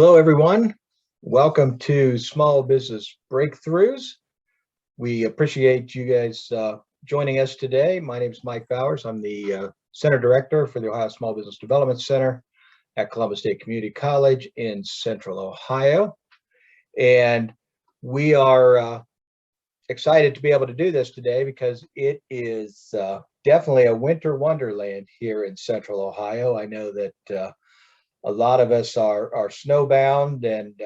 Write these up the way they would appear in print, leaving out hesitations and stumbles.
Hello, everyone. Welcome to Small Business Breakthroughs. We appreciate you guys joining us today. My name is Mike Bowers. I'm the Center Director for the Ohio Small Business Development Center at Columbus State Community College in Central Ohio. And we are excited to be able to do this today because it is definitely a winter wonderland here in Central Ohio. I know that a lot of us are snowbound, and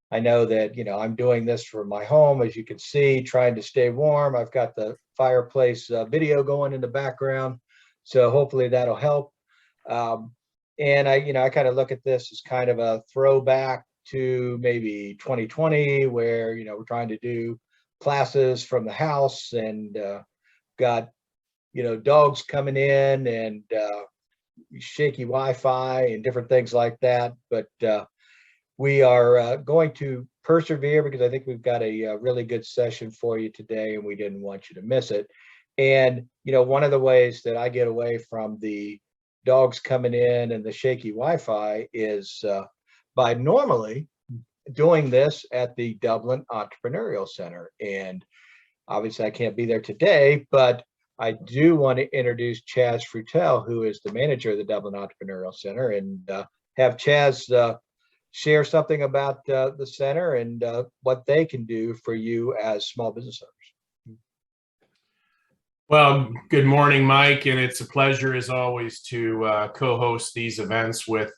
I know that, I'm doing this from my home, as you can see, trying to stay warm. I've got the fireplace video going in the background, so hopefully that'll help. And I kind of look at this as kind of a throwback to maybe 2020, where, we're trying to do classes from the house and got, dogs coming in and shaky Wi-Fi and different things like that. But we are going to persevere because I think we've got a really good session for you today, and we didn't want you to miss it. And, one of the ways that I get away from the dogs coming in and the shaky Wi-Fi is by normally doing this at the Dublin Entrepreneurial Center. And obviously I can't be there today, but I do want to introduce Chaz Frutel, who is the manager of the Dublin Entrepreneurial Center, and have Chaz share something about the center and what they can do for you as small business owners. Well, good morning, Mike, and it's a pleasure as always to co-host these events with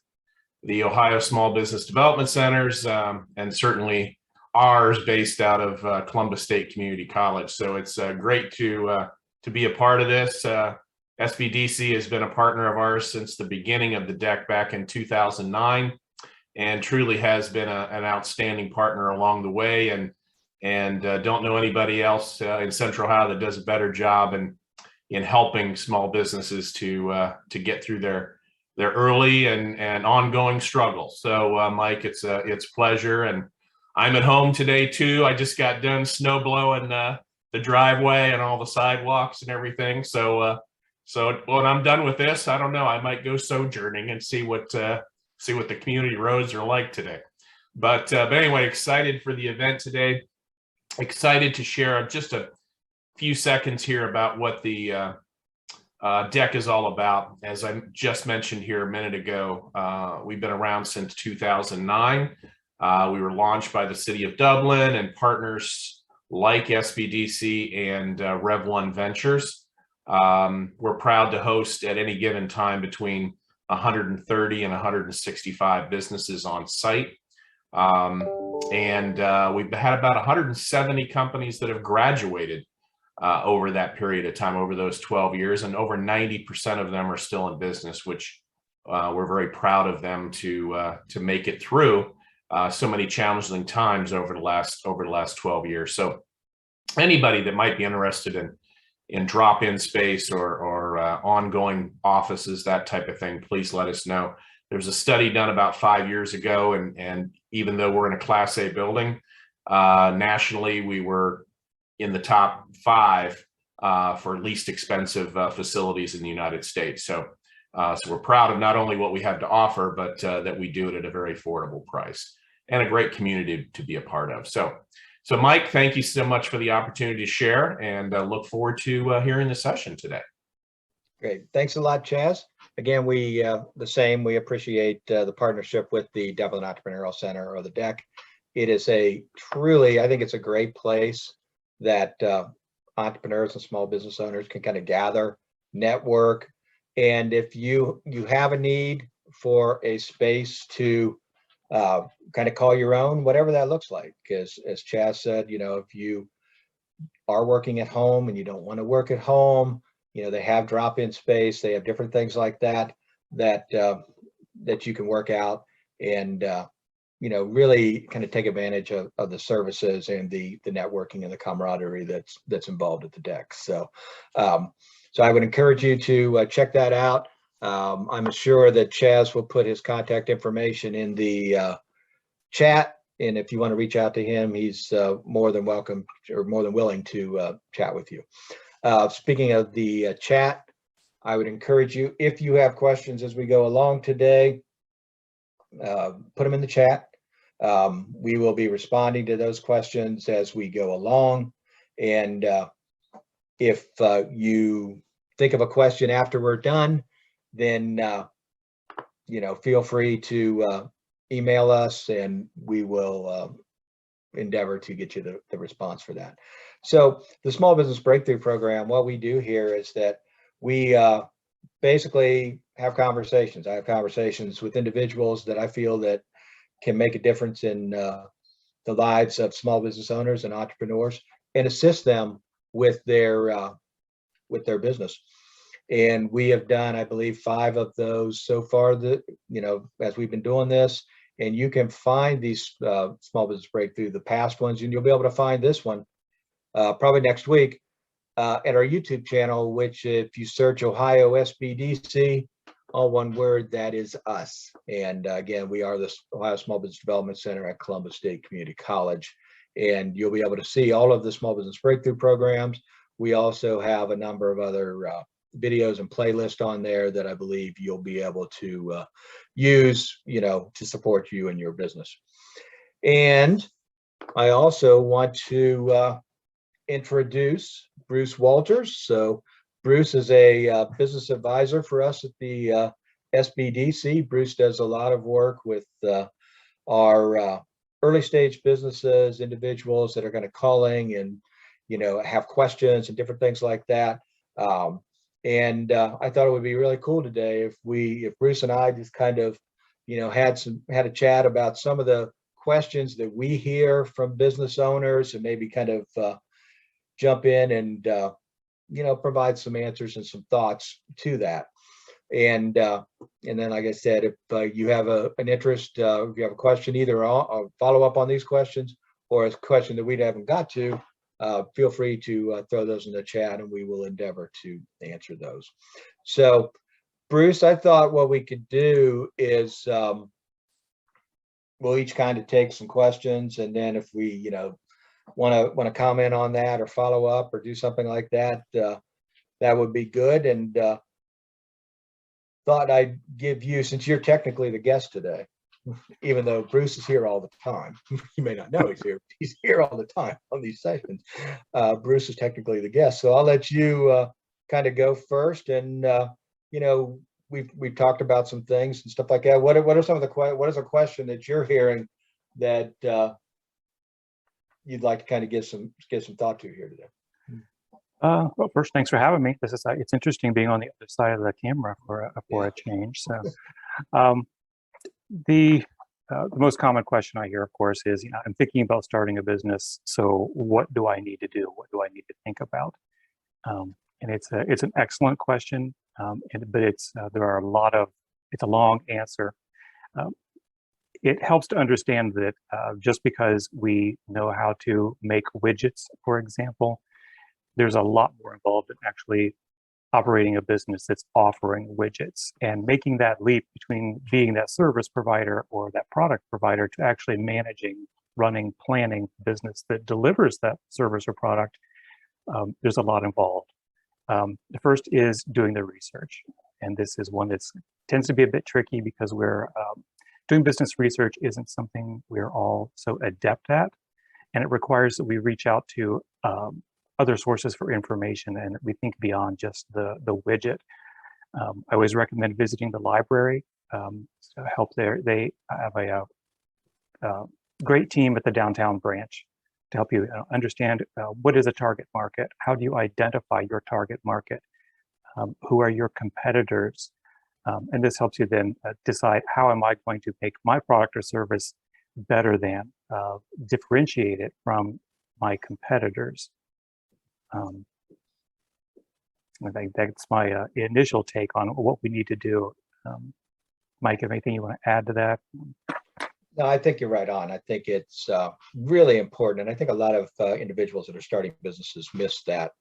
the Ohio Small Business Development Centers, and certainly ours based out of Columbus State Community College. So it's great to be a part of this. SBDC has been a partner of ours since the beginning of the deck back in 2009, and truly has been an outstanding partner along the way. And don't know anybody else in Central Ohio that does a better job in helping small businesses to get through their early and ongoing struggles. So Mike, it's a pleasure, and I'm at home today too. I just got done snow blowing the driveway and all the sidewalks and everything. So when I'm done with this, I don't know, I might go sojourning and see what the community roads are like today. But anyway, excited for the event today. Excited to share just a few seconds here about what the deck is all about. As I just mentioned here a minute ago, we've been around since 2009. We were launched by the city of Dublin and partners like SBDC and Rev1 Ventures. We're proud to host at any given time between 130 and 165 businesses on site. And we've had about 170 companies that have graduated over that period of time, over those 12 years, and over 90% of them are still in business, which we're very proud of them to make it through so many challenging times over the last 12 years. So anybody that might be interested in drop-in space or ongoing offices, that type of thing, please let us know. There was a study done about 5 years ago, and even though we're in a Class A building, nationally we were in the top 5 for least expensive facilities in the United States. So we're proud of not only what we have to offer, but that we do it at a very affordable price and a great community to be a part of. So Mike, thank you so much for the opportunity to share, and look forward to hearing the session today. Great. Thanks a lot, Chaz. Again, we appreciate the partnership with the Dublin Entrepreneurial Center, or the DEC. It is I think it's a great place that entrepreneurs and small business owners can kind of gather, network. And if you have a need for a space to kind of call your own, whatever that looks like, because as Chaz said, if you are working at home and you don't want to work at home, they have drop-in space, they have different things like that you can work out and really kind of take advantage of the services and the networking and the camaraderie that's involved at the deck. So I would encourage you to check that out. I'm sure that Chaz will put his contact information in the chat, and if you want to reach out to him, he's more than welcome or more than willing to chat with you. Speaking of the chat, I would encourage you, if you have questions as we go along today, put them in the chat. We will be responding to those questions as we go along. And if you think of a question after we're done, then feel free to email us, and we will endeavor to get you the response for that. So the Small Business Breakthrough Program, what we do here is that we basically have conversations. I have conversations with individuals that I feel that can make a difference in the lives of small business owners and entrepreneurs, and assist them with their business. And we have done, I believe, 5 of those so far, as we've been doing this. And you can find these Small Business Breakthrough, the past ones, and you'll be able to find this one probably next week at our YouTube channel, which if you search Ohio SBDC, all one word, that is us. And again, we are the Ohio Small Business Development Center at Columbus State Community College. And you'll be able to see all of the Small Business Breakthrough programs. We also have a number of other videos and playlists on there that I believe you'll be able to use, to support you in your business. And I also want to introduce Bruce Walters. So Bruce is a business advisor for us at the SBDC. Bruce does a lot of work with our early stage businesses, individuals that are going to calling and have questions and different things like that. And I thought it would be really cool today if Bruce and I just kind of had a chat about some of the questions that we hear from business owners, and maybe kind of jump in and provide some answers and some thoughts to that. And then, like I said, if you have an interest, if you have a question, either I'll follow up on these questions, or a question that we haven't got to, feel free to throw those in the chat, and we will endeavor to answer those. So, Bruce, I thought what we could do is we'll each kind of take some questions, and then if we want to comment on that or follow up or do something like that, that would be good. And thought I'd give you, since you're technically the guest today, even though Bruce is here all the time. You may not know he's here all the time on these sessions. Bruce is technically the guest, so I'll let you kind of go first. And we've talked about some things and stuff like that. What is a question that you're hearing that you'd like to kind of give some thought to here today? Well, first, thanks for having me. It's interesting being on the other side of the camera for a change. So, the most common question I hear, of course, is, I'm thinking about starting a business. So, what do I need to do? What do I need to think about? And it's an excellent question, but it's a long answer. It helps to understand that just because we know how to make widgets, for example, there's a lot more involved in actually operating a business that's offering widgets, and making that leap between being that service provider or that product provider to actually managing, running, planning business that delivers that service or product. There's a lot involved. The first is doing the research. And this is one that tends to be a bit tricky, because doing business research isn't something we're all so adept at. And it requires that we reach out to other sources for information, and we think beyond just the widget. I always recommend visiting the library to help there. They have a great team at the downtown branch to help you understand what is a target market, how do you identify your target market, who are your competitors, and this helps you then decide, how am I going to make my product or service better than, differentiate it from my competitors. I think that's my initial take on what we need to do. Mike, anything you want to add to that? No, I think you're right on. I think it's really important. And I think a lot of individuals that are starting businesses miss that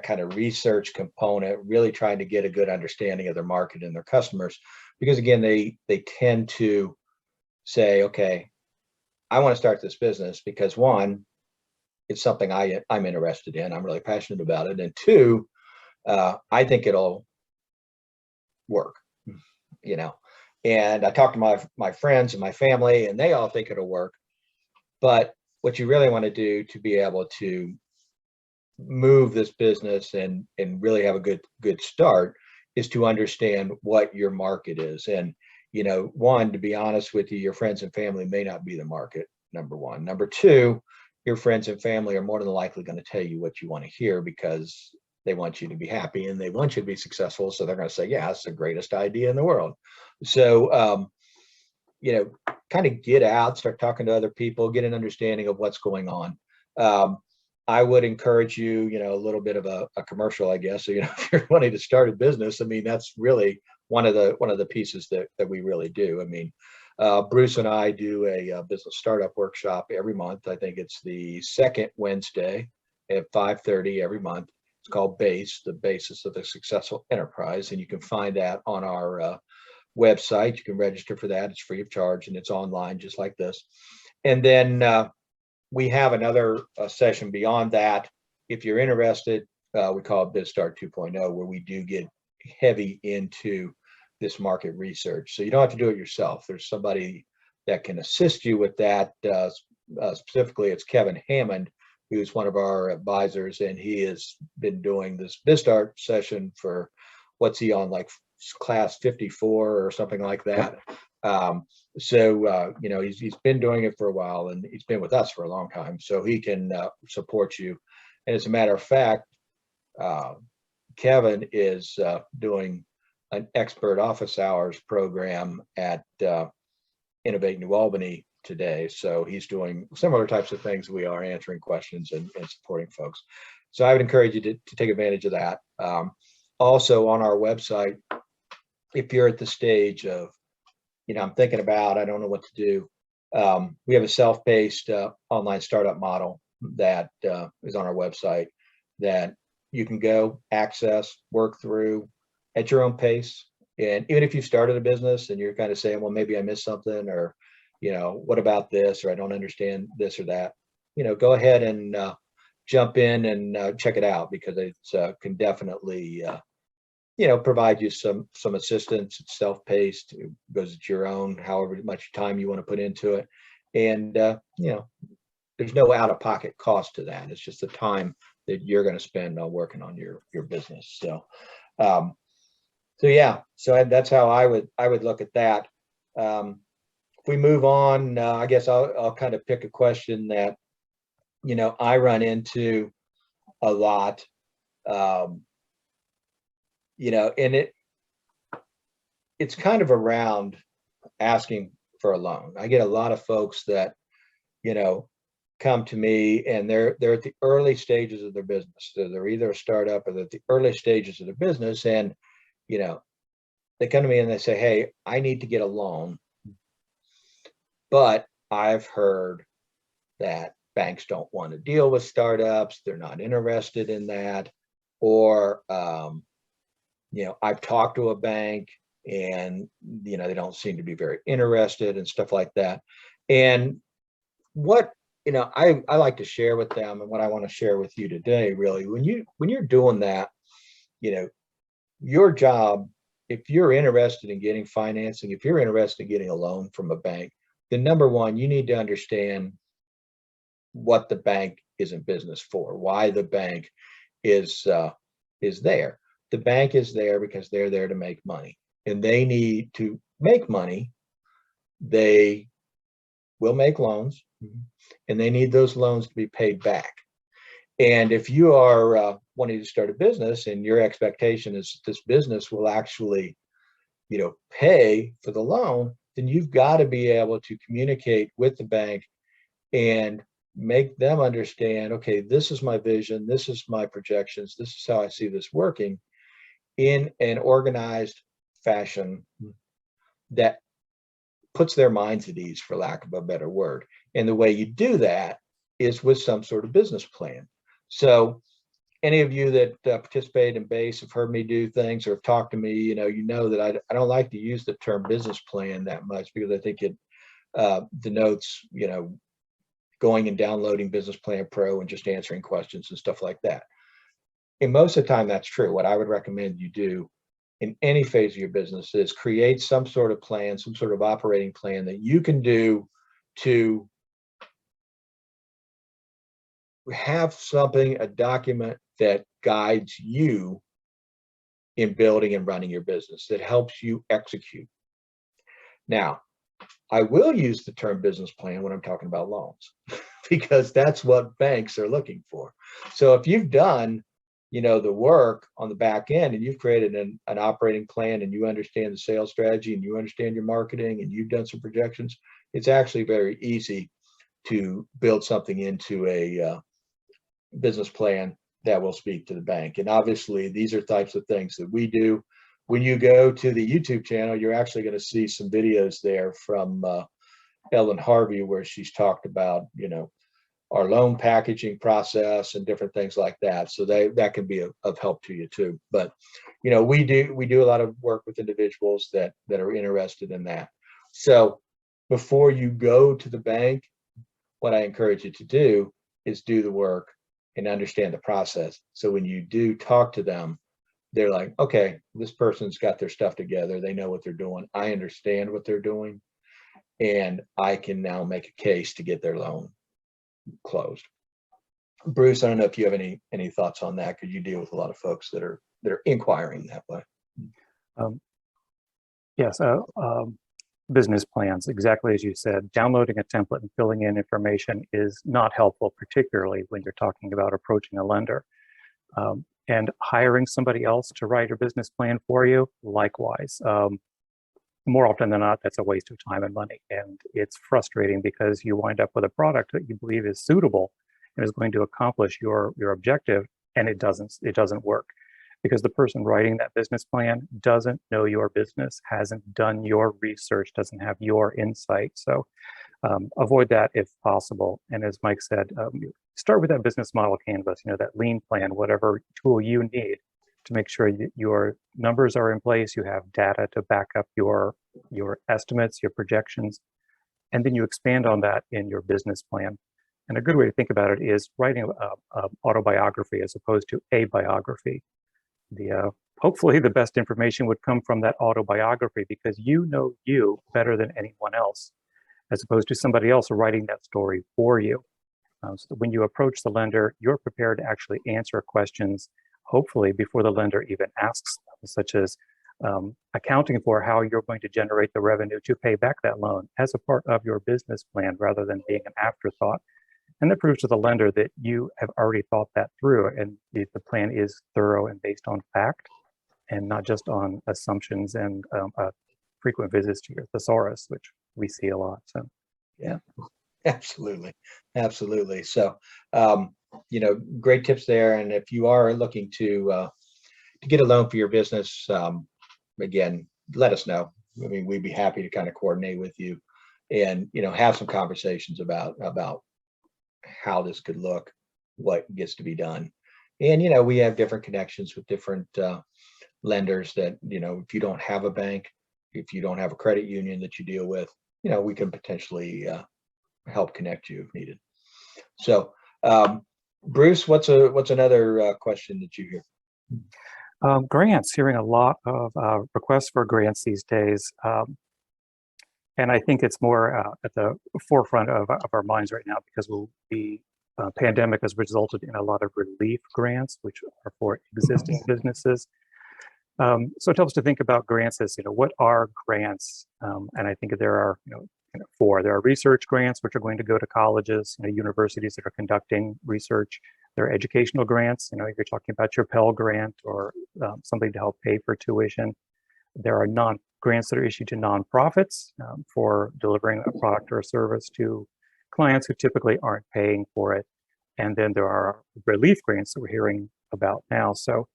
kind of research component, really trying to get a good understanding of their market and their customers. Because again, they tend to say, okay, I want to start this business because, one, it's something I'm interested in. I'm really passionate about it. And two, I think it'll work, And I talk to my friends and my family, and they all think it'll work. But what you really want to do to be able to move this business and really have a good start is to understand what your market is. And, you know, one, to be honest with you, your friends and family may not be the market, number one. Number two, your friends and family are more than likely going to tell you what you want to hear because they want you to be happy and they want you to be successful. So they're going to say, yeah, it's the greatest idea in the world. So, you know, kind of get out, start talking to other people, get an understanding of what's going on. I would encourage you, you know, a little bit of a commercial, I guess. So, you know, if you're wanting to start a business, I mean, that's really one of the pieces that we really do. I mean, Bruce and I do a business startup workshop every month. I think it's the second Wednesday at 5:30 every month. It's called BASE, the Basis of a Successful Enterprise. And you can find that on our website. You can register for that. It's free of charge and it's online just like this. And then we have another session beyond that. If you're interested, we call it BizStart 2.0, where we do get heavy into this market research. So you don't have to do it yourself. There's somebody that can assist you with that. Specifically, it's Kevin Hammond, who's one of our advisors, and he has been doing this BizStart session for, what's he on, like class 54 or something like that. You know, he's been doing it for a while, and he's been with us for a long time, so he can support you. And as a matter of fact, Kevin is doing an expert office hours program at Innovate New Albany today. So he's doing similar types of things we are, answering questions and supporting folks. So I would encourage you to take advantage of that. Also on our website, if you're at the stage of, you know, I'm thinking about, I don't know what to do. We have a self-paced online startup model that is on our website that you can go access, work through at your own pace. And even if you've started a business and you're kind of saying, well, maybe I missed something, or, you know, what about this, or I don't understand this or that, you know, go ahead and jump in and check it out, because it can definitely you know, provide you some assistance. It's self-paced. It goes at your own, however much time you want to put into it. And, you know, there's no out-of-pocket cost to that. It's just the time that you're going to spend on working on your business. So, so yeah, so that's how I would look at that. If we move on, I guess I'll kind of pick a question that, you know, I run into a lot. You know, and it's kind of around asking for a loan. I get a lot of folks that, you know, come to me and they're at the early stages of their business. So they're either a startup or they're at the early stages of their business. And, you know, they come to me and they say, hey, I need to get a loan, but I've heard that banks don't want to deal with startups. They're not interested in that. Or, you know, I've talked to a bank and, you know, they don't seem to be very interested and stuff like that. And what, you know, I like to share with them, and what I want to share with you today, really, when you're doing that, you know, your job, if you're interested in getting financing, if you're interested in getting a loan from a bank, then number one, you need to understand what the bank is in business for, why the bank is there. The bank is there because they're there to make money, and they need to make money. They will make loans, and they need those loans to be paid back. And if you are wanting to start a business and your expectation is this business will actually, you know, pay for the loan, then you've got to be able to communicate with the bank and make them understand, okay, this is my vision, this is my projections, this is how I see this working, in an organized fashion that puts their minds at ease, for lack of a better word. And the way you do that is with some sort of business plan. So any of you that participate in BASE have heard me do things or have talked to me, you know that I don't like to use the term business plan that much, because I think it denotes, you know, going and downloading Business Plan Pro and just answering questions and stuff like that. And most of the time that's true. What I would recommend you do in any phase of your business is create some sort of plan, some sort of operating plan that you can do to have something, a document that guides you in building and running your business, that helps you execute. Now, I will use the term business plan when I'm talking about loans because that's what banks are looking for. So if you've done, the work on the back end and you've created an operating plan and you understand the sales strategy and you understand your marketing and you've done some projections, it's actually very easy to build something into a business plan that will speak to the bank. And obviously these are types of things that we do. When you go to the YouTube channel, you're actually going to see some videos there from Ellen Harvey where she's talked about, our loan packaging process and different things like that. So that can be of help to you too. But, we do a lot of work with individuals that are interested in that. So before you go to the bank, what I encourage you to do is do the work and understand the process. So when you do talk to them, they're like, okay, this person's got their stuff together. They know what they're doing. I understand what they're doing. And I can now make a case to get their loan closed. Bruce, I don't know if you have any thoughts on that, because you deal with a lot of folks that are inquiring that way. Yes, business plans, exactly as you said. Downloading a template and filling in information is not helpful, particularly when you're talking about approaching a lender. And hiring somebody else to write a business plan for you, likewise. More often than not, that's a waste of time and money. And it's frustrating because you wind up with a product that you believe is suitable and is going to accomplish your objective, and it doesn't work. Because the person writing that business plan doesn't know your business, hasn't done your research, doesn't have your insight. So avoid that if possible. And as Mike said, start with that business model canvas, that lean plan, whatever tool you need to make sure your numbers are in place, you have data to back up your estimates, your projections, and then you expand on that in your business plan. And a good way to think about it is writing an autobiography as opposed to a biography. Hopefully the best information would come from that autobiography because you know you better than anyone else, as opposed to somebody else writing that story for you. So that when you approach the lender, you're prepared to actually answer questions, hopefully before the lender even asks them, such as accounting for how you're going to generate the revenue to pay back that loan as a part of your business plan rather than being an afterthought. And that proves to the lender that you have already thought that through and the plan is thorough and based on fact and not just on assumptions and frequent visits to your thesaurus, which we see a lot. So, yeah, absolutely. So, great tips there. And if you are looking to get a loan for your business, again, let us know. I mean, we'd be happy to kind of coordinate with you and, have some conversations about how this could look, what gets to be done. And, we have different connections with different lenders that, if you don't have a bank, if you don't have a credit union that you deal with, we can potentially help connect you if needed. So, Bruce, what's another question that you hear? Grants, hearing a lot of requests for grants these days. And I think it's more at the forefront of our minds right now because the pandemic has resulted in a lot of relief grants, which are for existing businesses. So it helps to think about grants as, what are grants? And I think there are, four. There are research grants, which are going to go to colleges, universities that are conducting research. There are educational grants, if you're talking about your Pell Grant or something to help pay for tuition. There are grants that are issued to nonprofits for delivering a product or a service to clients who typically aren't paying for it. And then there are relief grants that we're hearing about now. So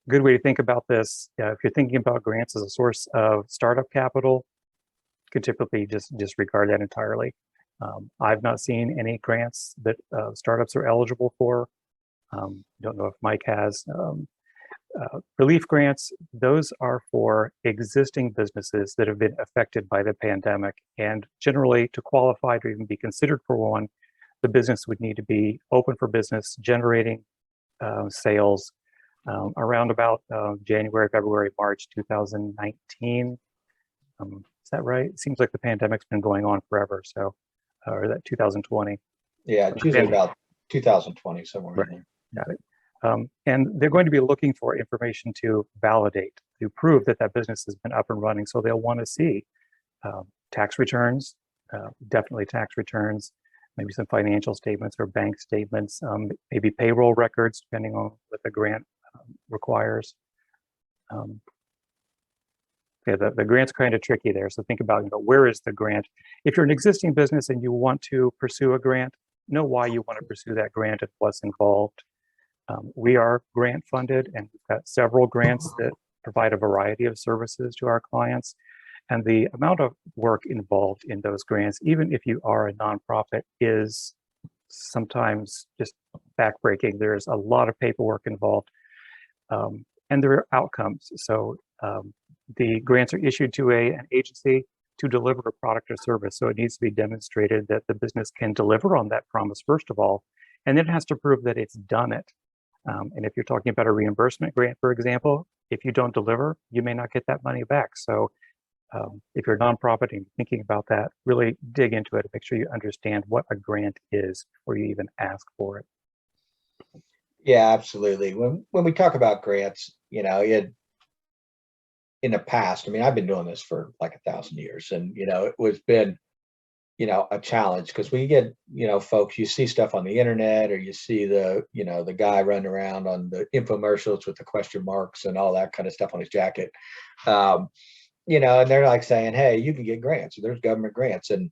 good way to think about this, if you're thinking about grants as a source of startup capital, you can typically just disregard that entirely. I've not seen any grants that startups are eligible for. Don't know if Mike has. Relief grants, those are for existing businesses that have been affected by the pandemic. And generally, to qualify to even be considered for one, the business would need to be open for business, generating sales, around about January, February, March 2019. Is that right? It seems like the pandemic's been going on forever. So, or that 2020. Yeah, it's usually about 2020, somewhere Right. in there. Got it. And they're going to be looking for information to validate, to prove that that business has been up and running. So they'll want to see tax returns, definitely tax returns, maybe some financial statements or bank statements, maybe payroll records, depending on what the grant requires. Yeah, the grant's kind of tricky there. So think about, where is the grant? If you're an existing business and you want to pursue a grant, know why you want to pursue that grant and what's involved. We are grant funded, and we've got several grants that provide a variety of services to our clients. And the amount of work involved in those grants, even if you are a nonprofit, is sometimes just backbreaking. There's a lot of paperwork involved, and there are outcomes. So the grants are issued to an agency to deliver a product or service. So it needs to be demonstrated that the business can deliver on that promise, first of all, and then it has to prove that it's done it. And if you're talking about a reimbursement grant, for example, if you don't deliver, you may not get that money back. So if you're a nonprofit and thinking about that, really dig into it and make sure you understand what a grant is before you even ask for it. Yeah, absolutely. When we talk about grants, in the past, I mean, I've been doing this for like 1,000 years, and it was been a challenge because we get folks, you see stuff on the internet, or you see the the guy running around on the infomercials with the question marks and all that kind of stuff on his jacket, and they're like saying, hey, you can get grants, there's government grants, and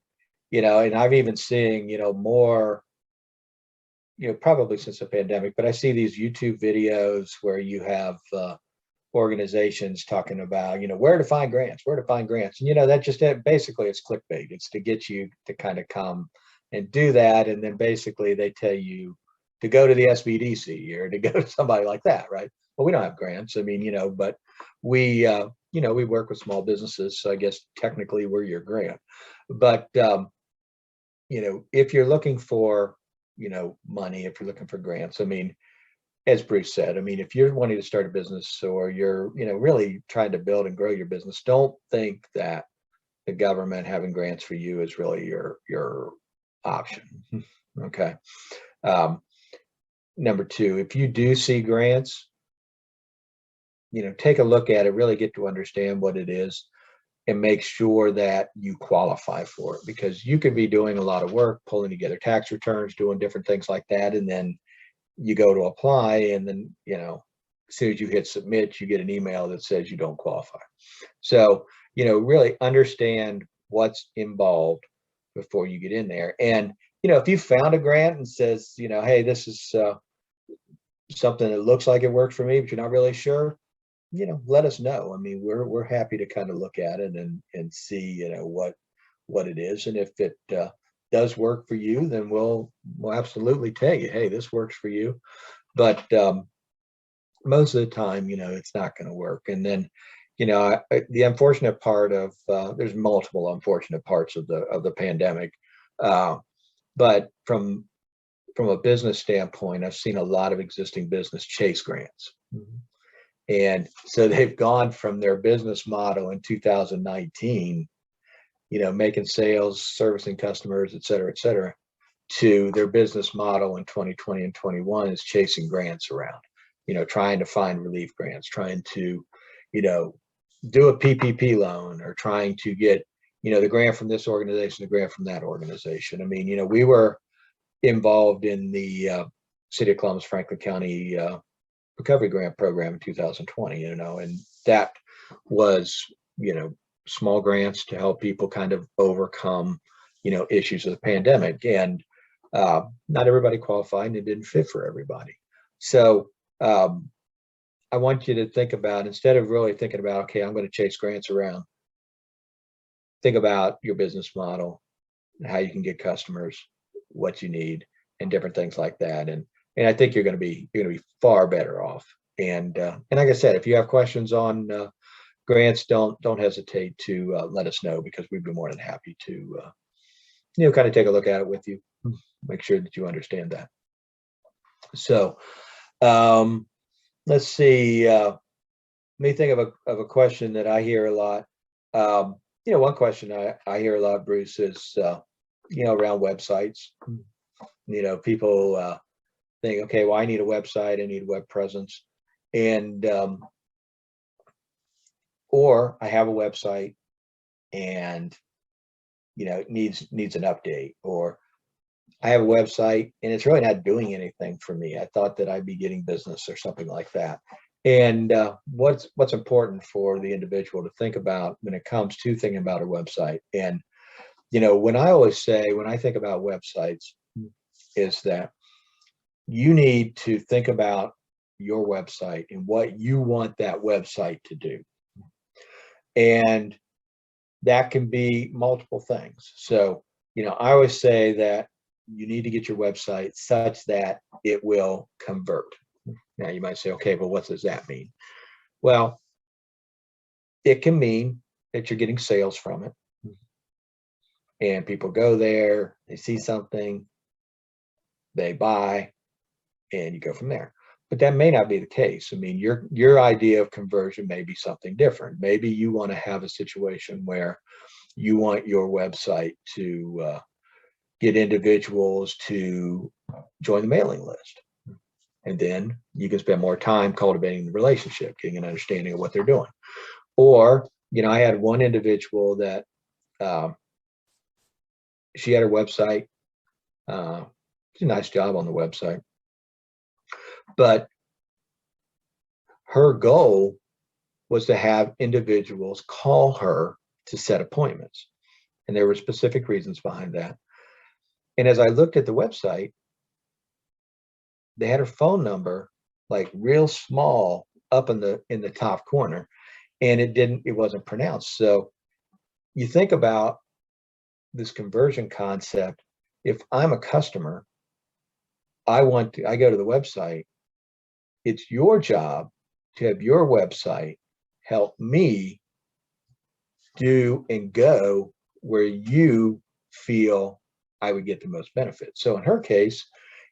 and I've even seen more, probably since the pandemic, but I see these YouTube videos where you have organizations talking about where to find grants, and that just basically it's clickbait. It's to get you to kind of come and do that, and then basically they tell you to go to the SBDC or to go to somebody like that, right? Well, we don't have grants. I mean, but we we work with small businesses, so I guess technically we're your grant. But if you're looking for money, if you're looking for grants, I mean, as Bruce said, I mean, if you're wanting to start a business, or you're, really trying to build and grow your business, don't think that the government having grants for you is really your option. Okay. Number two, if you do see grants, take a look at it, really get to understand what it is, and make sure that you qualify for it, because you could be doing a lot of work, pulling together tax returns, doing different things like that, and then you go to apply, and then as soon as you hit submit, you get an email that says you don't qualify. So really understand what's involved before you get in there. And if you found a grant and says hey, this is something that looks like it works for me, but you're not really sure, let us know. I mean, we're happy to kind of look at it and see what it is, and if it does work for you, then we'll absolutely tell you, hey, this works for you. But most of the time, it's not going to work. And then the unfortunate part of there's multiple unfortunate parts of the pandemic, but from a business standpoint, I've seen a lot of existing business chase grants. And so they've gone from their business model in 2019, making sales, servicing customers, et cetera, to their business model in 2020 and 21 is chasing grants around, trying to find relief grants, trying to, do a PPP loan, or trying to get, the grant from this organization, the grant from that organization. I mean, we were involved in the City of Columbus, Franklin County Recovery Grant Program in 2020, and that was, small grants to help people kind of overcome, issues of the pandemic. And not everybody qualified, and it didn't fit for everybody. So I want you to think about, instead of really thinking about, okay, I'm going to chase grants around, think about your business model, how you can get customers, what you need, and different things like that. And I think you're going to be far better off. And like I said, if you have questions on grants, don't hesitate to let us know, because we'd be more than happy to kind of take a look at it with you, make sure that you understand that. So let's see. Let me think of a question that I hear a lot. One question I hear a lot, Bruce, is around websites. People think, okay, well, I need a website, I need a web presence, and or I have a website and it needs an update, or I have a website and it's really not doing anything for me. I thought that I'd be getting business or something like that. And what's important for the individual to think about when it comes to thinking about a website. And when I think about websites, is that you need to think about your website and what you want that website to do. And that can be multiple things. So, I always say that you need to get your website such that it will convert. Now you might say, okay, but what does that mean? Well, it can mean that you're getting sales from it. And people go there, they see something, they buy, and you go from there. But that may not be the case. I mean, your idea of conversion may be something different. Maybe you want to have a situation where you want your website to get individuals to join the mailing list. And then you can spend more time cultivating the relationship, getting an understanding of what they're doing. Or, I had one individual that she had her website. She did a nice job on the website. But her goal was to have individuals call her to set appointments. And there were specific reasons behind that. And as I looked at the website, they had her phone number like real small up in the top corner, and it wasn't pronounced. So you think about this conversion concept. If I'm a customer, I go to the website. It's your job to have your website help me do and go where you feel I would get the most benefit. So in her case,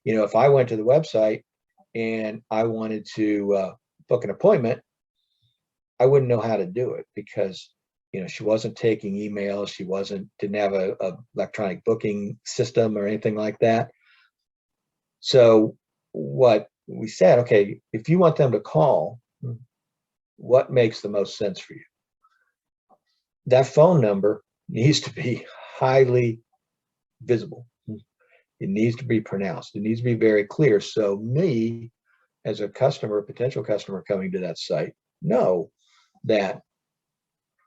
if I went to the website and I wanted to book an appointment, I wouldn't know how to do it because, she wasn't taking emails. She didn't have a electronic booking system or anything like that. So what we said, okay, if you want them to call, what makes the most sense for you? That phone number needs to be highly visible. It needs to be pronounced. It needs to be very clear. So me, as a customer, potential customer coming to that site, know that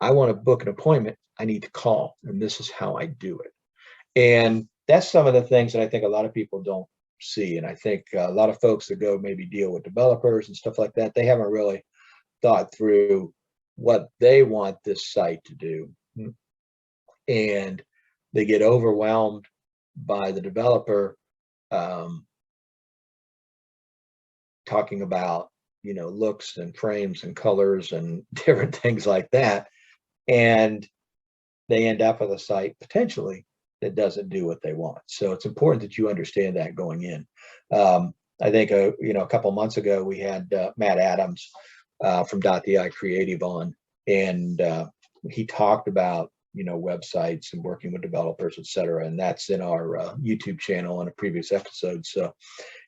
I want to book an appointment. I need to call, and this is how I do it. And that's some of the things that I think a lot of people don't see. And I think a lot of folks that go maybe deal with developers and stuff like that, they haven't really thought through what they want this site to do. And they get overwhelmed by the developer talking about, looks and frames and colors and different things like that. And they end up with a site potentially that doesn't do what they want. So it's important that you understand that going in. I think, a couple months ago, we had Matt Adams from .di Creative on, and he talked about, websites and working with developers, et cetera. And that's in our YouTube channel on a previous episode. So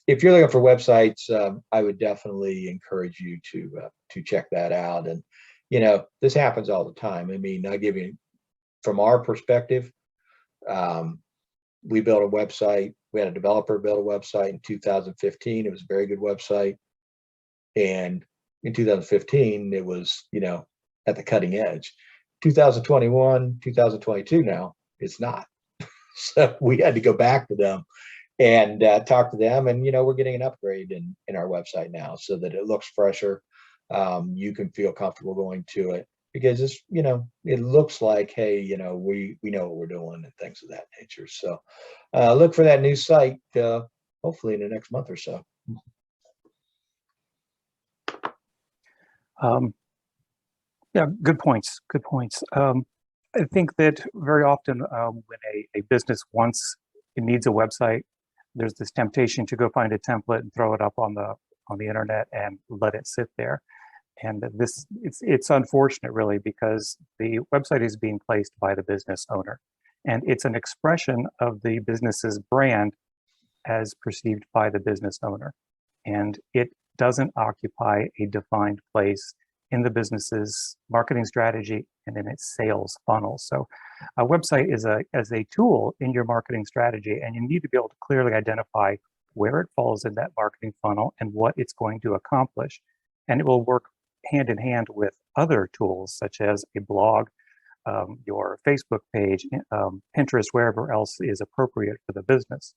if you're looking for websites, I would definitely encourage you to check that out. And, this happens all the time. I mean, I give you, from our perspective, we built a website. We had a developer build a website in 2015. It was a very good website. And in 2015, it was, at the cutting edge. 2021, 2022 now, it's not. So we had to go back to them and talk to them. And, we're getting an upgrade in our website now so that it looks fresher. You can feel comfortable going to it because it's, it looks like, hey, we know what we're doing and things of that nature. So look for that new site, hopefully in the next month or so. Yeah, good points. Good points. I think that very often when a business needs a website, there's this temptation to go find a template and throw it up on the on the internet and let it sit there. And it's unfortunate, really, because the website is being placed by the business owner, and it's an expression of the business's brand as perceived by the business owner, and it doesn't occupy a defined place in the business's marketing strategy and in its sales funnel. So a website is as a tool in your marketing strategy, and you need to be able to clearly identify where it falls in that marketing funnel and what it's going to accomplish. And it will work hand in hand with other tools such as a blog, your Facebook page, Pinterest, wherever else is appropriate for the business.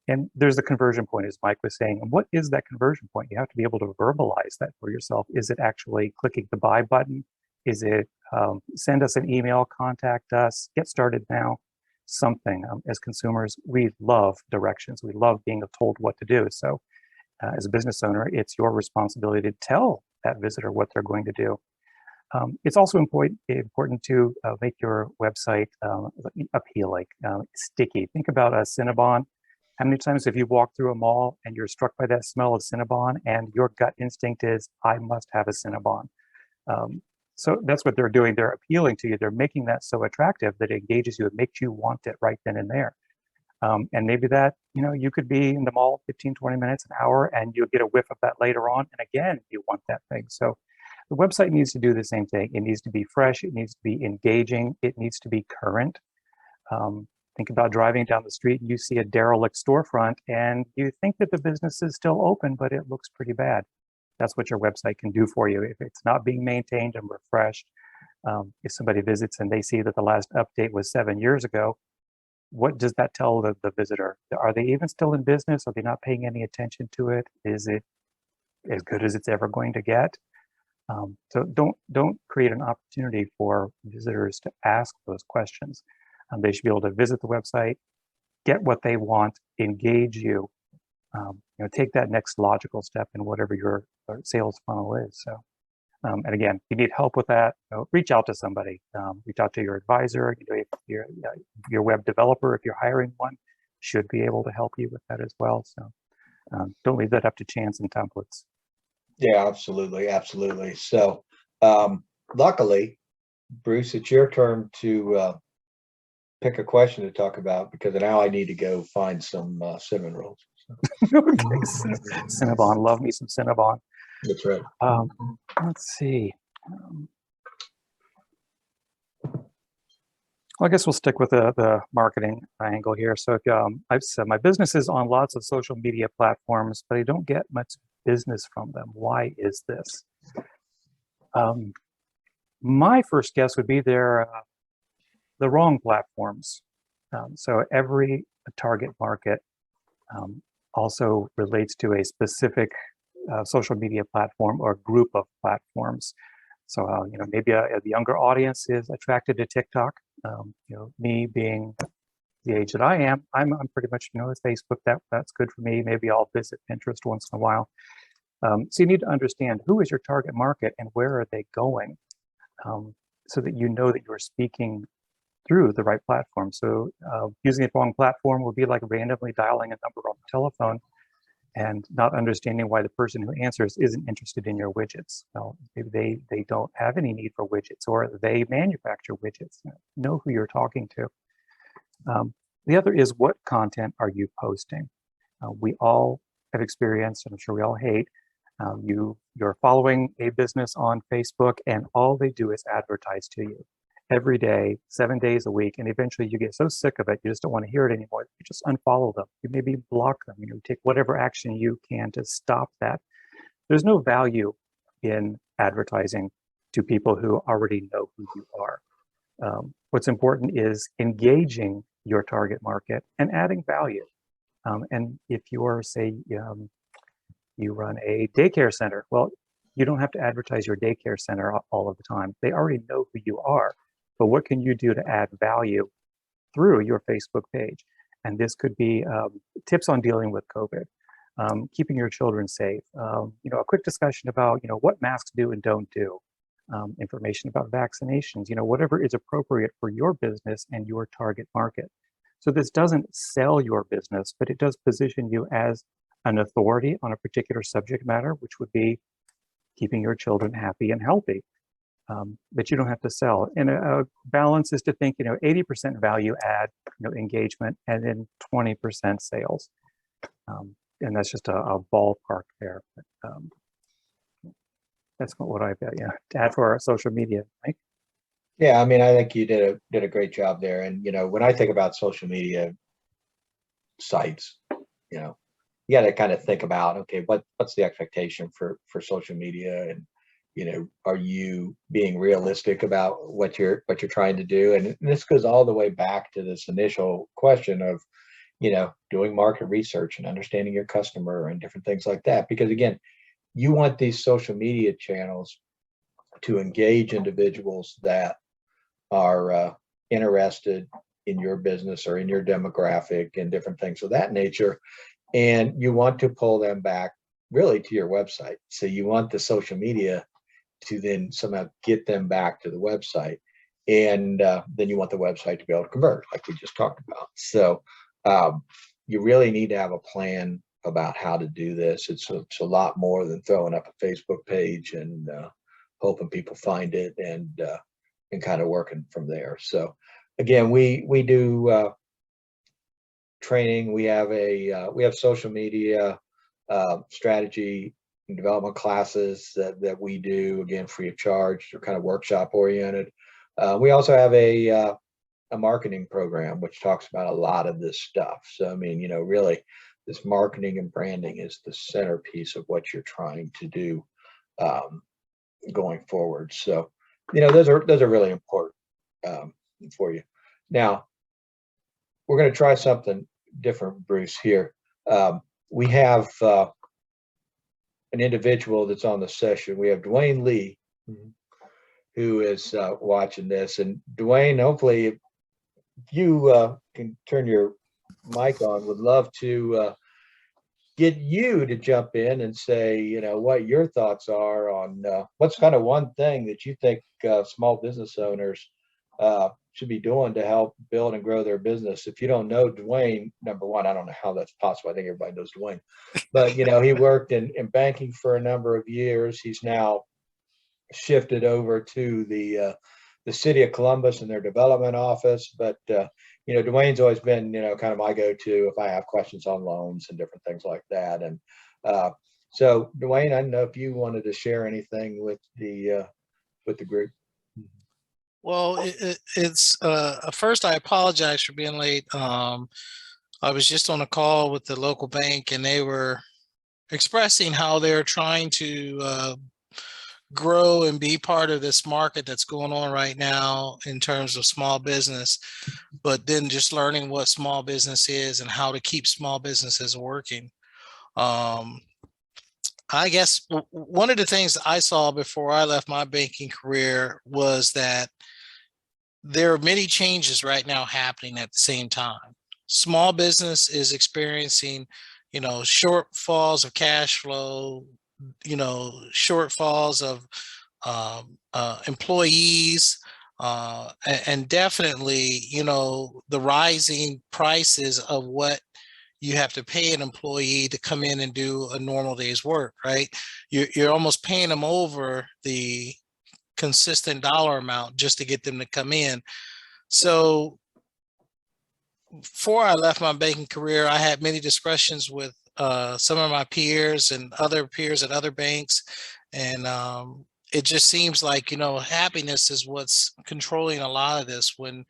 And there's the conversion point, as Mike was saying. And what is that conversion point? You have to be able to verbalize that for yourself. Is it actually clicking the buy button? Is it send us an email, contact us, get started now? Something. As consumers, we love directions. We love being told what to do. So as a business owner, it's your responsibility to tell that visitor what they're going to do. It's also important to make your website appealing, sticky. Think about a Cinnabon. How many times have you walked through a mall and you're struck by that smell of Cinnabon and your gut instinct is, I must have a Cinnabon? So that's what they're doing. They're appealing to you. They're making that so attractive that it engages you. It makes you want it right then and there. And maybe that, you could be in the mall 15, 20 minutes, an hour, and you'll get a whiff of that later on. And again, you want that thing. So the website needs to do the same thing. It needs to be fresh. It needs to be engaging. It needs to be current. Think about driving down the street and you see a derelict storefront and you think that the business is still open, but it looks pretty bad. That's what your website can do for you. If it's not being maintained and refreshed, if somebody visits and they see that the last update was 7 years ago, what does that tell the visitor? Are they even still in business? Are they not paying any attention to it? Is it as good as it's ever going to get? So don't create an opportunity for visitors to ask those questions. They should be able to visit the website, get what they want, engage you, take that next logical step in whatever your sales funnel is. So, and again, if you need help with that, reach out to somebody. Reach out to your advisor, your web developer, if you're hiring one, should be able to help you with that as well. So don't leave that up to chance and templates. Yeah, absolutely. Absolutely. So luckily, Bruce, it's your turn to pick a question to talk about, because now I need to go find some cinnamon rolls. Cinnabon, love me some Cinnabon. That's right. Let's see. Well, I guess we'll stick with the marketing angle here. So I've said my business is on lots of social media platforms, but I don't get much business from them. Why is this? My first guess would be they're the wrong platforms. So every target market also relates to a specific social media platform or group of platforms. So maybe a younger audience is attracted to TikTok. Me being the age that I am, I'm pretty much it's Facebook. That's good for me. Maybe I'll visit Pinterest once in a while. So you need to understand who is your target market and where are they going, so that you know that you're speaking through the right platform. So using the wrong platform would be like randomly dialing a number on the telephone and not understanding why the person who answers isn't interested in your widgets. Well, maybe they don't have any need for widgets, or they manufacture widgets. Know who you're talking to. The other is, what content are you posting? We all have experienced, and I'm sure we all hate, you're following a business on Facebook and all they do is advertise to you every day, 7 days a week, and eventually you get so sick of it, you just don't want to hear it anymore. You just unfollow them. You maybe block them. Take whatever action you can to stop that. There's no value in advertising to people who already know who you are. What's important is engaging your target market and adding value. And if you're, say, you run a daycare center, well, you don't have to advertise your daycare center all of the time. They already know who you are. But what can you do to add value through your Facebook page? And this could be tips on dealing with COVID, keeping your children safe, a quick discussion about what masks do and don't do, information about vaccinations, whatever is appropriate for your business and your target market. So this doesn't sell your business, but it does position you as an authority on a particular subject matter, which would be keeping your children happy and healthy, that you don't have to sell. And a balance is to think, 80% value add, engagement, and then 20% sales. And that's just a ballpark there. But, that's what I bet. Yeah, to add for our social media, Mike. Yeah, I mean, I think you did a great job there. And when I think about social media sites, you got to kind of think about, okay, what's the expectation for social media, and are you being realistic about what you're trying to do? And this goes all the way back to this initial question of doing market research and understanding your customer and different things like that, because again, you want these social media channels to engage individuals that are interested in your business or in your demographic and different things of that nature. And you want to pull them back really to your website. So you want the social media to then somehow get them back to the website. And then you want the website to be able to convert, like we just talked about. So you really need to have a plan about how to do this. It's a lot more than throwing up a Facebook page and hoping people find it and kind of working from there. So again, we do training. We have social media strategy and development classes that we do, again, free of charge. They're kind of workshop oriented. We also have a marketing program which talks about a lot of this stuff. So I mean, really, this marketing and branding is the centerpiece of what you're trying to do going forward. So those are really important for you. Now we're going to try something different, Bruce. Here we have an individual that's on the session. We have Dwayne Lee, who is watching this. And Dwayne, hopefully you can turn your mic on. Would love to get you to jump in and say, what your thoughts are on what's kind of one thing that you think small business owners should be doing to help build and grow their business. If you don't know Dwayne, number one, I don't know how that's possible. I think everybody knows Dwayne, but he worked in banking for a number of years. He's now shifted over to the city of Columbus and their development office. But Dwayne's always been kind of my go-to if I have questions on loans and different things like that. And so Dwayne, I don't know if you wanted to share anything with the group. Well, it's first, I apologize for being late. I was just on a call with the local bank, and they were expressing how they're trying to grow and be part of this market that's going on right now in terms of small business, but then just learning what small business is and how to keep small businesses working. I guess one of the things I saw before I left my banking career was that there are many changes right now happening at the same time. Small business is experiencing, shortfalls of cash flow, shortfalls of employees, and definitely, the rising prices of what you have to pay an employee to come in and do a normal day's work, right? You're almost paying them over the consistent dollar amount just to get them to come in. So before I left my banking career, I had many discussions with some of my peers and other peers at other banks. And it just seems like, happiness is what's controlling a lot of this. When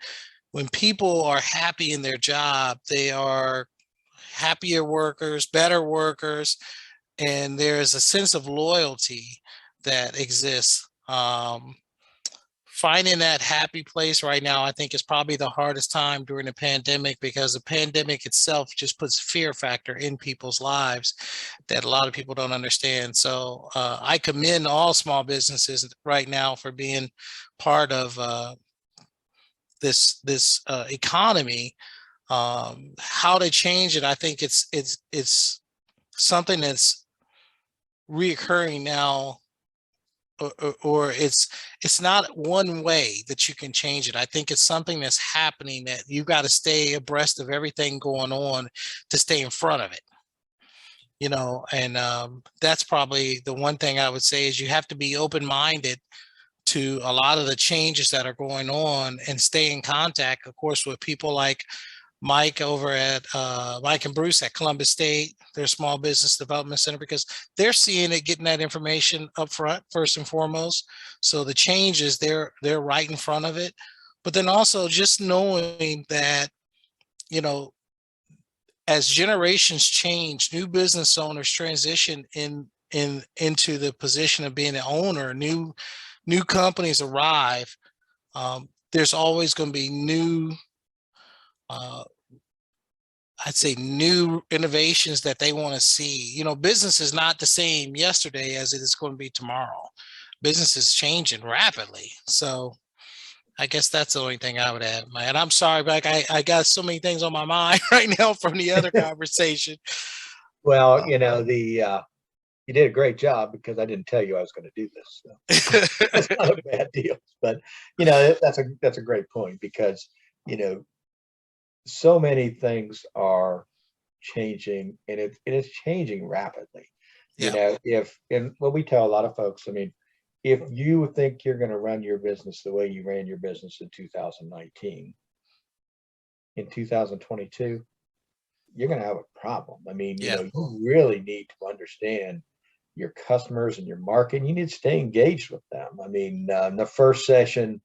people are happy in their job, they are happier workers, better workers, and there's a sense of loyalty that exists. Finding that happy place right now, I think, is probably the hardest time during the pandemic, because the pandemic itself just puts fear factor in people's lives that a lot of people don't understand. So I commend all small businesses right now for being part of this economy. How to change it, I think it's something that's reoccurring now. Or it's not one way that you can change it. I think it's something that's happening that you got to stay abreast of everything going on to stay in front of it. and that's probably the one thing I would say is you have to be open-minded to a lot of the changes that are going on and stay in contact, of course, with people like Mike over at Mike and Bruce at Columbus State, their Small Business Development Center, because they're seeing it, getting that information up front first and foremost. So the changes, they're right in front of it. But then also just knowing that, as generations change, new business owners transition into the position of being an owner, new companies arrive. There's always going to be new, I'd say, new innovations that they want to see. Business is not the same yesterday as it is going to be tomorrow. Business is changing rapidly. So I guess that's the only thing I would add, man. I'm sorry, but I got so many things on my mind right now from the other conversation. Well, you did a great job because I didn't tell you I was going to do this. So that's not a bad deal. But, that's a great point because, so many things are changing and it is changing rapidly. Yeah. And what we tell a lot of folks, if you think you're going to run your business the way you ran your business in 2019, in 2022, you're going to have a problem. You really need to understand your customers and your market. You need to stay engaged with them. In the first session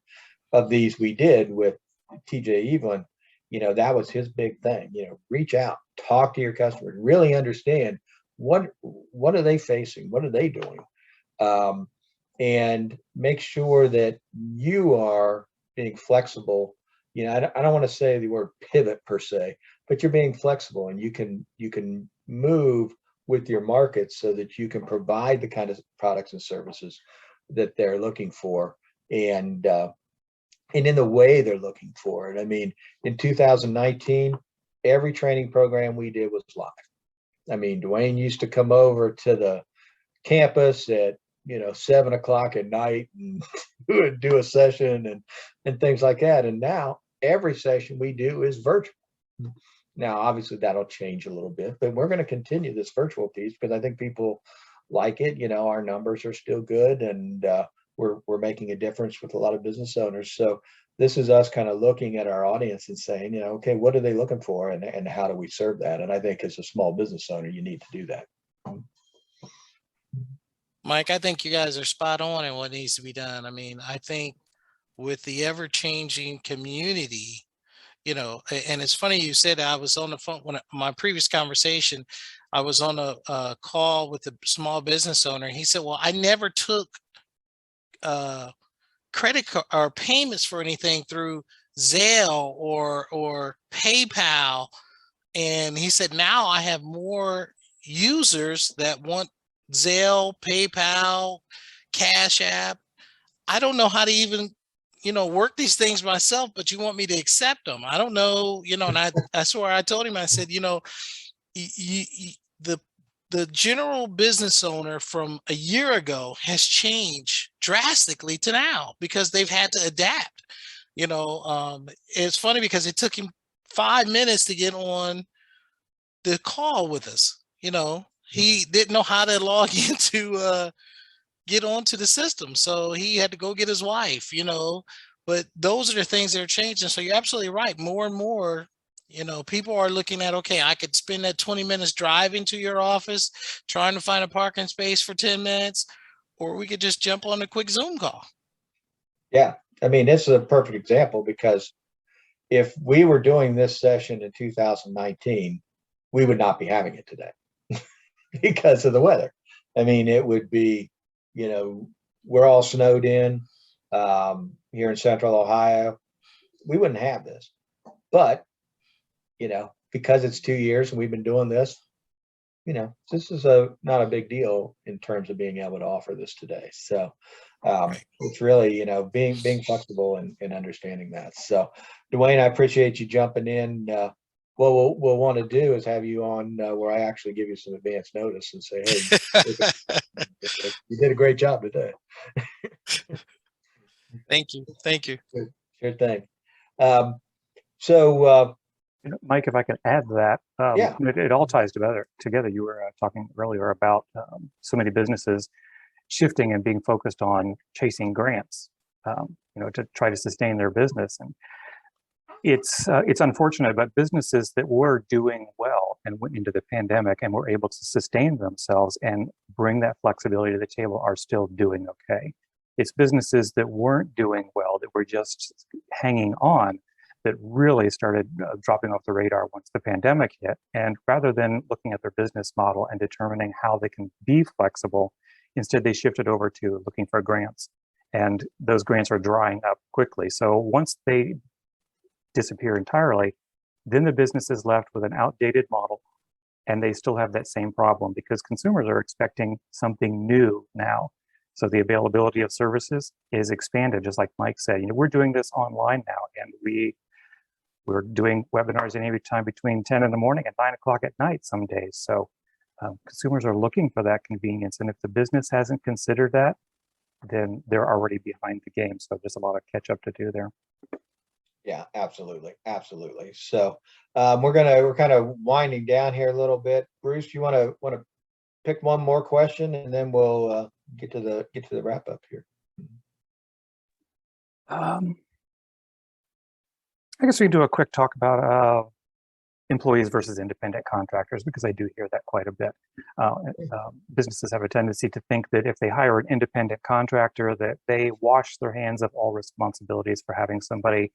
of these we did with TJ Evelyn, that was his big thing. Reach out, talk to your customers, really understand what are they facing, what are they doing, and make sure that you are being flexible. I don't want to say the word pivot per se, but you're being flexible and you can move with your market so that you can provide the kind of products and services that they're looking for and in the way they're looking for it. In 2019, every training program we did was live. Dwayne used to come over to the campus at 7:00 at night and do a session and things like that. And now every session we do is virtual. Now, obviously that'll change a little bit, but we're going to continue this virtual piece because I think people like it. Our numbers are still good and we're making a difference with a lot of business owners. So this is us kind of looking at our audience and saying, okay, what are they looking for and how do we serve that? And I think as a small business owner, you need to do that. Mike, I think you guys are spot on in what needs to be done. I think with the ever-changing community, and it's funny you said I was on the phone when my previous conversation, I was on a call with a small business owner. And he said, well, I never took credit card or payments for anything through Zelle or PayPal. And he said, now I have more users that want Zelle, PayPal, Cash App. I don't know how to even, work these things myself, but you want me to accept them. I don't know, and I swear I told him, I said, the general business owner from a year ago has changed drastically to now because they've had to adapt. It's funny because it took him 5 minutes to get on the call with us. He didn't know how to log into get onto the system. So he had to go get his wife, but those are the things that are changing. So you're absolutely right. More and more, people are looking at, okay, I could spend that 20 minutes driving to your office, trying to find a parking space for 10 minutes, or we could just jump on a quick Zoom call. Yeah. This is a perfect example because if we were doing this session in 2019, we would not be having it today because of the weather. It would be, we're all snowed in here in Central Ohio. We wouldn't have this, but because it's 2 years and we've been doing this, this is not a big deal in terms of being able to offer this today. So it's really, being flexible and understanding that. So Dwayne, I appreciate you jumping in. What we'll want to do is have you on where I actually give you some advance notice and say, hey, you did a great job today. Thank you. Sure thing. So Mike, if I could add to that, Yeah. it all ties together. You were talking earlier about so many businesses shifting and being focused on chasing grants, to try to sustain their business. And it's unfortunate, but businesses that were doing well and went into the pandemic and were able to sustain themselves and bring that flexibility to the table are still doing okay. It's businesses that weren't doing well, that were just hanging on, that really started dropping off the radar once the pandemic hit. And rather than looking at their business model and determining how they can be flexible, instead they shifted over to looking for grants. And those grants are drying up quickly. So once they disappear entirely, then the business is left with an outdated model, and they still have that same problem because consumers are expecting something new now. So the availability of services is expanded, just like Mike said. We're doing this online now, and we're doing webinars any time between 10 in the morning and 9 o'clock at night some days. So consumers are looking for that convenience, and if the business hasn't considered that, then they're already behind the game. So there's a lot of catch up to do there. Yeah, absolutely. Absolutely. So we're kind of winding down here a little bit. Bruce, you want to pick one more question, and then we'll get to the wrap up here. I guess we can do a quick talk about employees versus independent contractors, because I do hear that quite a bit. Businesses have a tendency to think that if they hire an independent contractor, that they wash their hands of all responsibilities for having somebody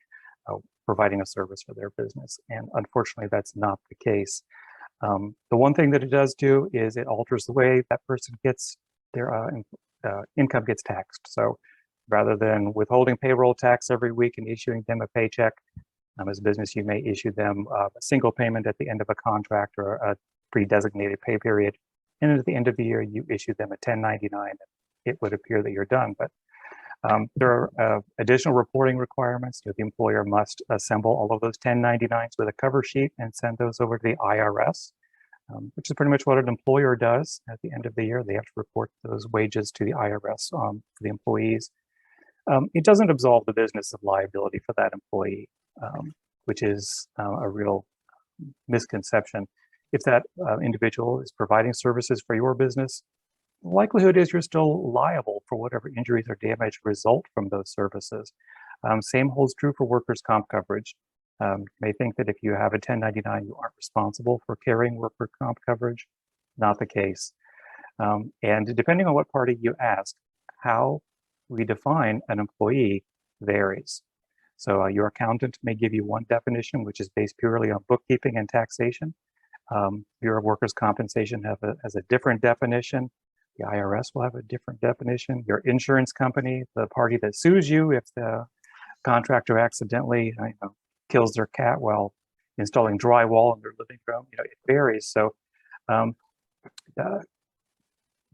providing a service for their business. And unfortunately, that's not the case. The one thing that it does do is it alters the way that person gets their income gets taxed. So rather than withholding payroll tax every week and issuing them a paycheck, as a business, you may issue them a single payment at the end of a contract or a pre-designated pay period. And at the end of the year, you issue them a 1099. It would appear that you're done. But there are additional reporting requirements. The employer must assemble all of those 1099s with a cover sheet and send those over to the IRS, which is pretty much what an employer does at the end of the year. They have to report those wages to the IRS for the employees. It doesn't absolve the business of liability for that employee, which is a real misconception. If that individual is providing services for your business, the likelihood is you're still liable for whatever injuries or damage result from those services. Same holds true for workers' comp coverage. You may think that if you have a 1099, you aren't responsible for carrying worker comp coverage. Not the case. And depending on what party you ask, how we define an employee varies. So your accountant may give you one definition, which is based purely on bookkeeping and taxation. Your workers' compensation has a different definition. The IRS will have a different definition. Your insurance company, the party that sues you if the contractor accidentally kills their cat while installing drywall in their living room, it varies. So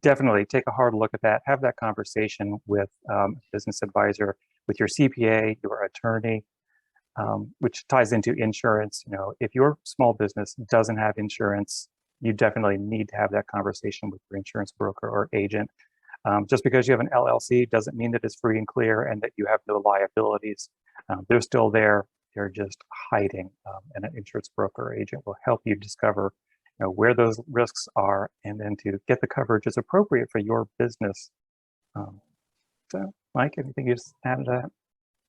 definitely take a hard look at that. Have that conversation with a business advisor, with your CPA, your attorney, which ties into insurance. If your small business doesn't have insurance, you definitely need to have that conversation with your insurance broker or agent. Just because you have an LLC doesn't mean that it's free and clear and that you have no liabilities. They're still there. They're just hiding. And an insurance broker or agent will help you discover where those risks are, and then to get the coverage as appropriate for your business. So, Mike, anything you just add to that?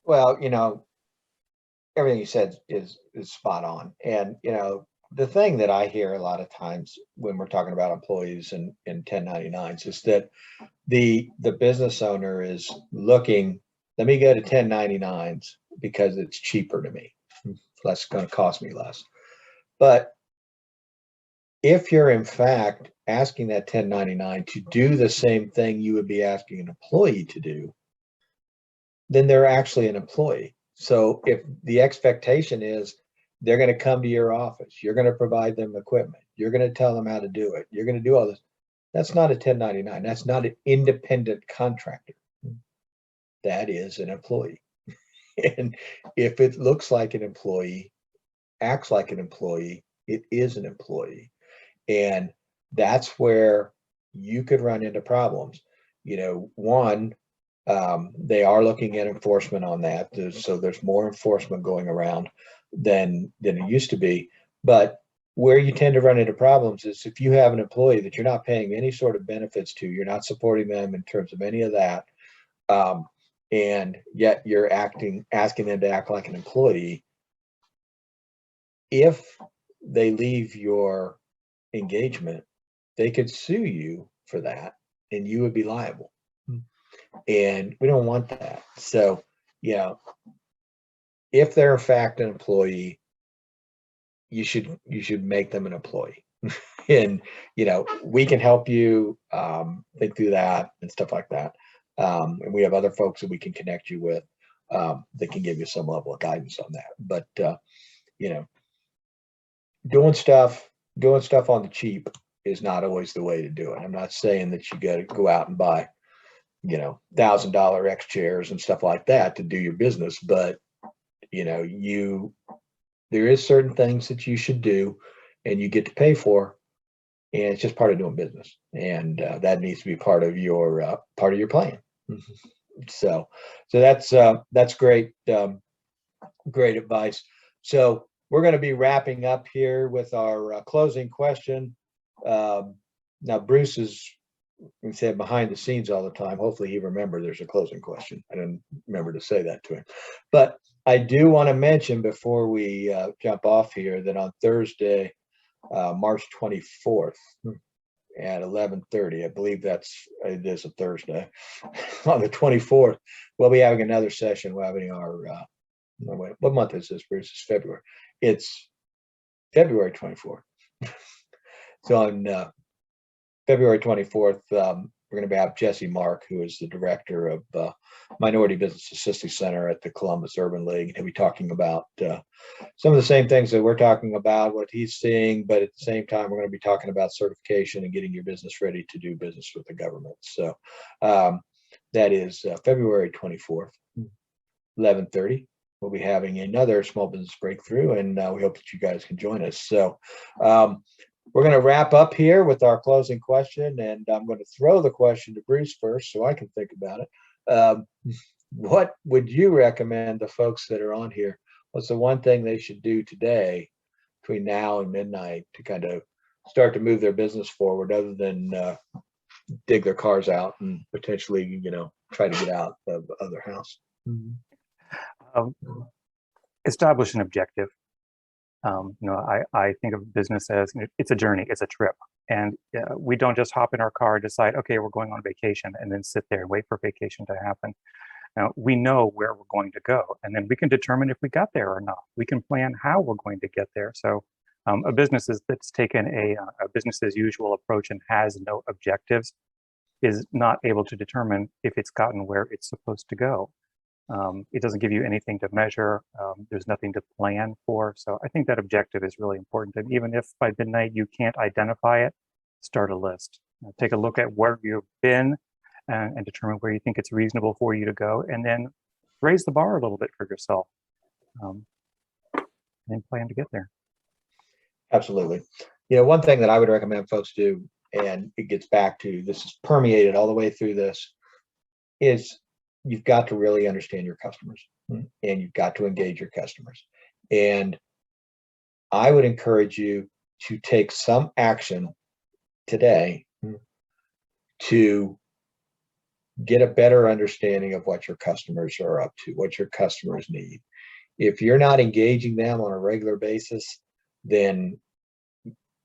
Well, everything you said is spot on. And, the thing that I hear a lot of times when we're talking about employees and 1099s is that the business owner is looking, let me go to 1099s because it's cheaper to me. That's going to cost me less. But if you're in fact asking that 1099 to do the same thing you would be asking an employee to do, then they're actually an employee. So if the expectation is they're going to come to your office, you're going to provide them equipment, you're going to tell them how to do it, you're going to do all this, that's not a 1099. That's not an independent contractor. That is an employee. And if it looks like an employee, acts like an employee, it is an employee. And that's where you could run into problems. One, they are looking at enforcement on that. So there's more enforcement going around. than it used to be. But where you tend to run into problems is if you have an employee that you're not paying any sort of benefits to, you're not supporting them in terms of any of that, and yet you're asking them to act like an employee. If they leave your engagement, they could sue you for that, and you would be liable. And we don't want that. So, yeah, if they're in fact an employee, you should make them an employee. And we can help you think through that and stuff like that. And we have other folks that we can connect you with that can give you some level of guidance on that. But doing stuff on the cheap is not always the way to do it. I'm not saying that you got to go out and buy $1,000 X chairs and stuff like that to do your business, but there is certain things that you should do and you get to pay for, and it's just part of doing business, and that needs to be part of your plan. So that's great, great advice. So we're going to be wrapping up here with our closing question. Now Bruce is, we said, behind the scenes all the time. Hopefully he remembered there's a closing question. I didn't remember to say that to him, but I do want to mention before we jump off here that on Thursday, March 24th at 11:30, I believe it is a Thursday, on the 24th, we'll be having another session. We're having our, what month is this, Bruce? It's February. It's February 24th. So on February 24th, we're going to have Jesse Mark, who is the director of Minority Business Assistance Center at the Columbus Urban League. And he'll be talking about some of the same things that we're talking about, what he's seeing, but at the same time, we're going to be talking about certification and getting your business ready to do business with the government. So that is February 24th, 11:30. We'll be having another small business breakthrough, and we hope that you guys can join us. So we're going to wrap up here with our closing question, and I'm going to throw the question to Bruce first so I can think about it. What would you recommend the folks that are on here? What's the one thing they should do today between now and midnight to kind of start to move their business forward, other than dig their cars out and potentially, try to get out of their house? Establish an objective. I think of business as it's a journey, it's a trip. And we don't just hop in our car and decide, okay, we're going on vacation, and then sit there and wait for vacation to happen. We know where we're going to go, and then we can determine if we got there or not. We can plan how we're going to get there. So a business that's taken a business as usual approach and has no objectives is not able to determine if it's gotten where it's supposed to go. It doesn't give you anything to measure. There's nothing to plan for. So I think that objective is really important. And even if by midnight you can't identify it, start a list. Take a look at where you've been and determine where you think it's reasonable for you to go, and then raise the bar a little bit for yourself, and then plan to get there. Absolutely. One thing that I would recommend folks do, and it gets back to, this is permeated all the way through this, is you've got to really understand your customers, and you've got to engage your customers. And I would encourage you to take some action today to get a better understanding of what your customers are up to, what your customers need. If you're not engaging them on a regular basis, then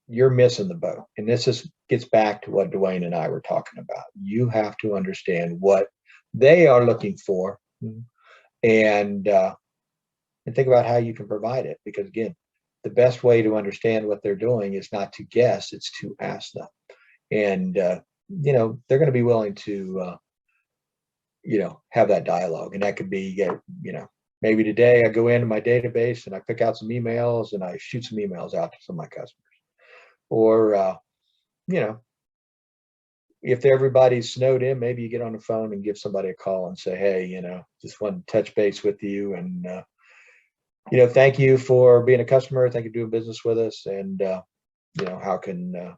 you're missing the boat. And this gets back to what Dwayne and I were talking about. You have to understand what they are looking for, and think about how you can provide it. Because again, the best way to understand what they're doing is not to guess, it's to ask them. And they're going to be willing to have that dialogue. And that could be, maybe today I go into my database and I pick out some emails and I shoot some emails out to some of my customers. Or if everybody's snowed in, maybe you get on the phone and give somebody a call and say, hey, just want to touch base with you, and thank you for being a customer, thank you for doing business with us, and how can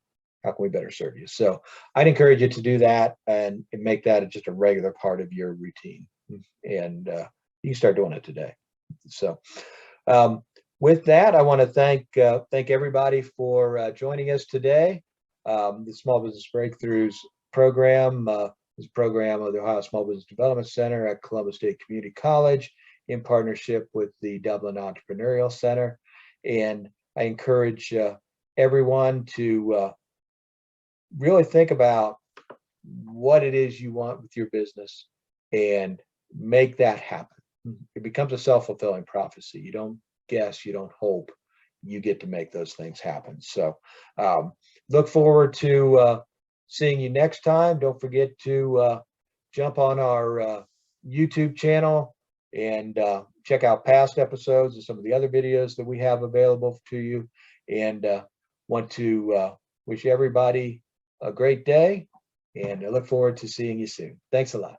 we better serve you? So I'd encourage you to do that and make that just a regular part of your routine, and you can start doing it today. So With that, I want to thank everybody for joining us today. The Small Business Breakthroughs program is a program of the Ohio Small Business Development Center at Columbus State Community College in partnership with the Dublin Entrepreneurial Center. And I encourage everyone to really think about what it is you want with your business and make that happen. It becomes a self-fulfilling prophecy. You don't guess, you don't hope, you get to make those things happen. So look forward to seeing you next time. Don't forget to jump on our YouTube channel and check out past episodes and some of the other videos that we have available to you. And want to wish everybody a great day, and I look forward to seeing you soon. Thanks a lot.